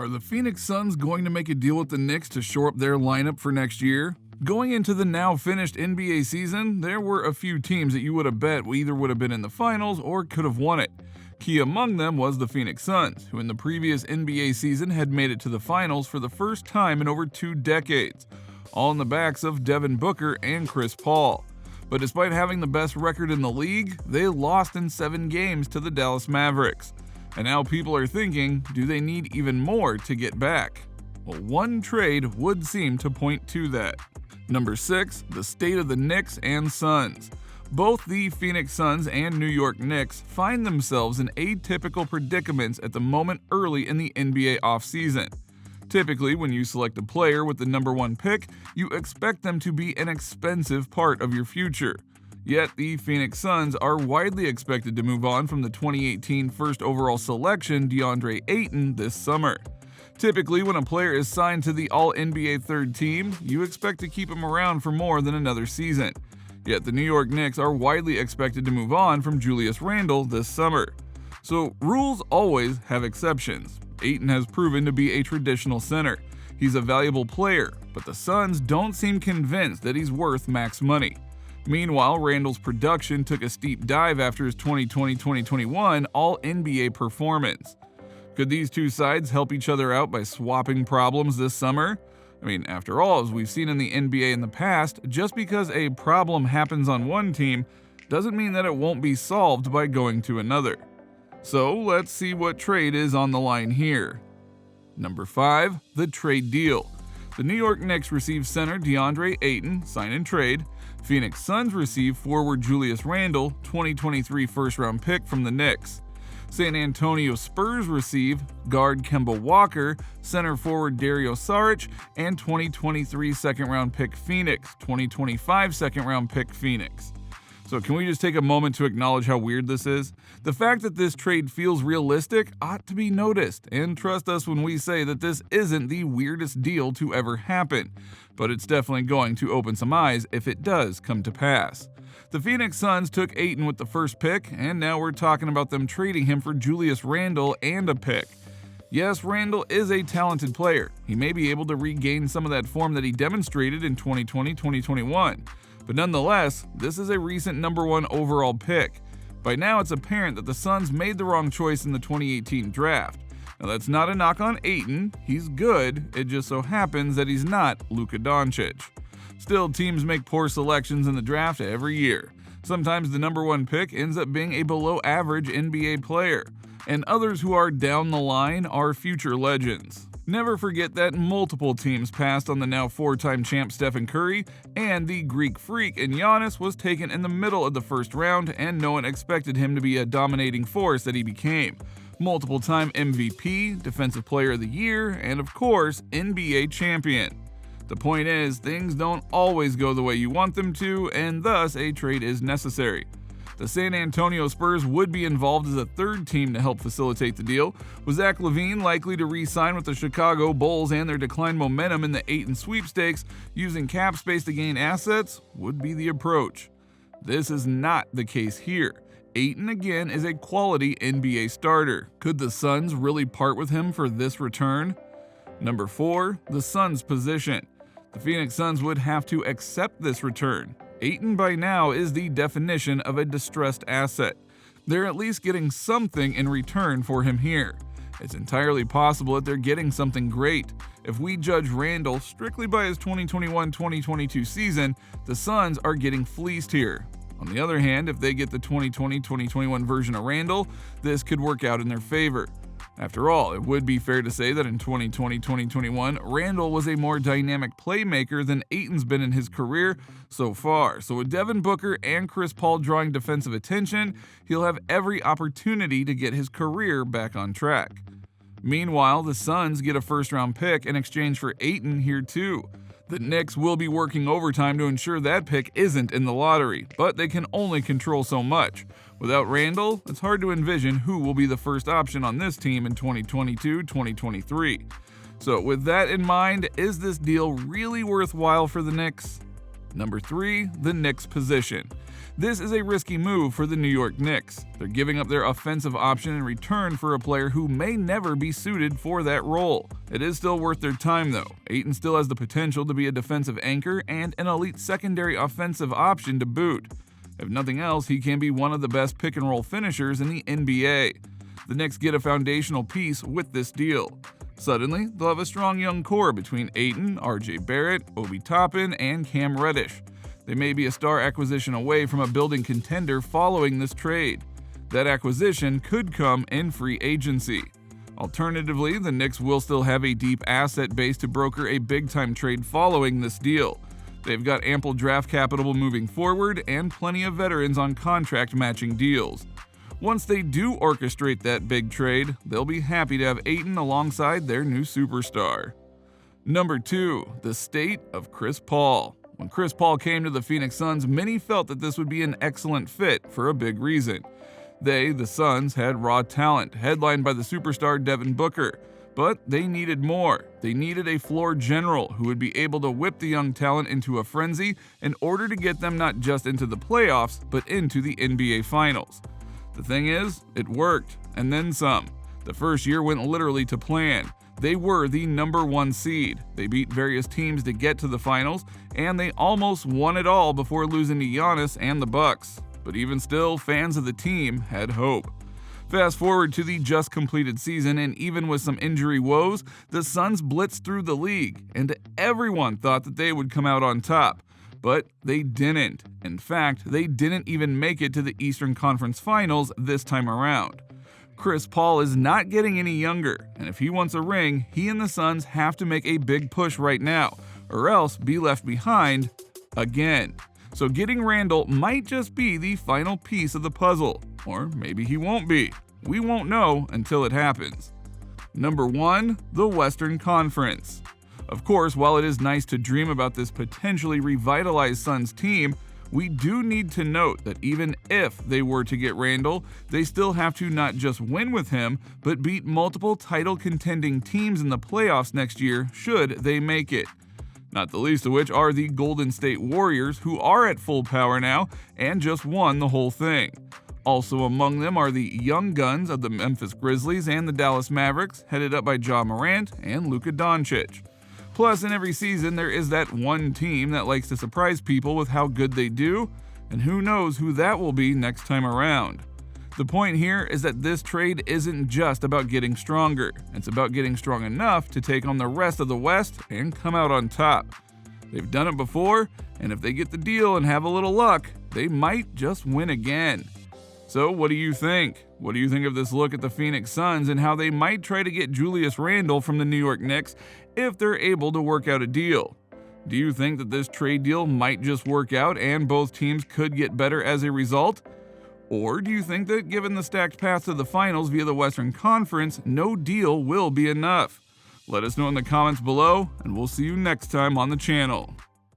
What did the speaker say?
Are the Phoenix Suns going to make a deal with the Knicks to shore up their lineup for next year? Going into the now finished NBA season, there were a few teams that you would have bet either would have been in the finals or could have won it. Key among them was the Phoenix Suns, who in the previous NBA season had made it to the finals for the first time in over 2 decades, all in the backs of Devin Booker and Chris Paul. But despite having the best record in the league, they lost in 7 games to the Dallas Mavericks. And now people are thinking, do they need even more to get back? Well, one trade would seem to point to that. Number 6, the state of the Knicks and Suns. Both the Phoenix Suns and New York Knicks find themselves in atypical predicaments at the moment early in the NBA offseason. Typically, when you select a player with the number 1 pick, you expect them to be an expensive part of your future. Yet, the Phoenix Suns are widely expected to move on from the 2018 first overall selection Deandre Ayton this summer. Typically, when a player is signed to the All-NBA third team, you expect to keep him around for more than another season. Yet the New York Knicks are widely expected to move on from Julius Randle this summer. So, rules always have exceptions. Ayton has proven to be a traditional center. He's a valuable player, but the Suns don't seem convinced that he's worth max money. Meanwhile, Randle's production took a steep dive after his 2020-2021 All-NBA performance. Could these two sides help each other out by swapping problems this summer? I mean, after all, as we've seen in the NBA in the past, just because a problem happens on one team doesn't mean that it won't be solved by going to another. So let's see what trade is on the line here. Number 5, the trade deal. The New York Knicks receive center Deandre Ayton, sign and trade. Phoenix Suns receive forward Julius Randle, 2023 first-round pick from the Knicks. San Antonio Spurs receive guard Kemba Walker, center forward Dario Saric, and 2023 second-round pick Phoenix, 2025 second-round pick Phoenix. So can we just take a moment to acknowledge how weird this is? The fact that this trade feels realistic ought to be noticed, and trust us when we say that this isn't the weirdest deal to ever happen, but it's definitely going to open some eyes if it does come to pass. The Phoenix Suns took Ayton with the first pick, and now we're talking about them trading him for Julius Randle and a pick. Yes, Randle is a talented player. He may be able to regain some of that form that he demonstrated in 2020-2021. But nonetheless, this is a recent number 1 overall pick. By now, it's apparent that the Suns made the wrong choice in the 2018 draft. Now, that's not a knock on Ayton. He's good. It just so happens that he's not Luka Doncic. Still, teams make poor selections in the draft every year. Sometimes the number 1 pick ends up being a below-average NBA player, and others who are down the line are future legends. Never forget that multiple teams passed on the now 4-time champ Stephen Curry, and the Greek freak in Giannis was taken in the middle of the first round, and no one expected him to be a dominating force that he became. Multiple-time MVP, Defensive Player of the Year, and of course, NBA champion. The point is, things don't always go the way you want them to, and thus a trade is necessary. The San Antonio Spurs would be involved as a third team to help facilitate the deal. Was Zach LaVine likely to re-sign with the Chicago Bulls and their declined momentum in the Ayton sweepstakes, using cap space to gain assets? Would be the approach. This is not the case here. Ayton again is a quality NBA starter. Could the Suns really part with him for this return? Number 4, the Suns' position. The Phoenix Suns would have to accept this return. Ayton by now is the definition of a distressed asset. They're at least getting something in return for him here. It's entirely possible that they're getting something great. If we judge Randle strictly by his 2021-2022 season, the Suns are getting fleeced here. On the other hand, if they get the 2020-2021 version of Randle, this could work out in their favor. After all, it would be fair to say that in 2020-2021, Randle was a more dynamic playmaker than Ayton's been in his career so far. So with Devin Booker and Chris Paul drawing defensive attention, he'll have every opportunity to get his career back on track. Meanwhile, the Suns get a first-round pick in exchange for Ayton here too. The Knicks will be working overtime to ensure that pick isn't in the lottery, but they can only control so much. Without Randle, it's hard to envision who will be the first option on this team in 2022-2023. So with that in mind, is this deal really worthwhile for the Knicks? Number 3, the Knicks position. This is a risky move for the New York Knicks. They're giving up their offensive option in return for a player who may never be suited for that role. It is still worth their time though. Ayton still has the potential to be a defensive anchor and an elite secondary offensive option to boot. If nothing else, he can be one of the best pick-and-roll finishers in the NBA. The Knicks get a foundational piece with this deal. Suddenly, they'll have a strong young core between Ayton, R.J. Barrett, Obi Toppin, and Cam Reddish. They may be a star acquisition away from a building contender following this trade. That acquisition could come in free agency. Alternatively, the Knicks will still have a deep asset base to broker a big-time trade following this deal. They've got ample draft capital moving forward and plenty of veterans on contract matching deals. Once they do orchestrate that big trade, they'll be happy to have Ayton alongside their new superstar. Number 2, the state of Chris Paul. When Chris Paul came to the Phoenix Suns, many felt that this would be an excellent fit for a big reason. They, the Suns, had raw talent, headlined by the superstar Devin Booker. But they needed more. They needed a floor general who would be able to whip the young talent into a frenzy in order to get them not just into the playoffs, but into the NBA Finals. The thing is, it worked, and then some. The first year went literally to plan. They were the number 1 seed. They beat various teams to get to the finals, and they almost won it all before losing to Giannis and the Bucks. But even still, fans of the team had hope. Fast forward to the just completed season, and even with some injury woes, the Suns blitzed through the league, and everyone thought that they would come out on top. But they didn't. In fact, they didn't even make it to the Eastern Conference Finals this time around. Chris Paul is not getting any younger, and if he wants a ring, he and the Suns have to make a big push right now, or else be left behind again. So getting Randle might just be the final piece of the puzzle, or maybe he won't be. We won't know until it happens. Number 1, the Western Conference. Of course, while it is nice to dream about this potentially revitalized Suns team, we do need to note that even if they were to get Randle, they still have to not just win with him, but beat multiple title-contending teams in the playoffs next year should they make it. Not the least of which are the Golden State Warriors, who are at full power now and just won the whole thing. Also among them are the young guns of the Memphis Grizzlies and the Dallas Mavericks, headed up by Ja Morant and Luka Doncic. Plus, in every season, there is that one team that likes to surprise people with how good they do, and who knows who that will be next time around. The point here is that this trade isn't just about getting stronger, it's about getting strong enough to take on the rest of the West and come out on top. They've done it before, and if they get the deal and have a little luck, they might just win again. So what do you think? What do you think of this look at the Phoenix Suns and how they might try to get Julius Randle from the New York Knicks if they're able to work out a deal? Do you think that this trade deal might just work out and both teams could get better as a result? Or do you think that given the stacked path to the finals via the Western Conference, no deal will be enough? Let us know in the comments below, and we'll see you next time on the channel.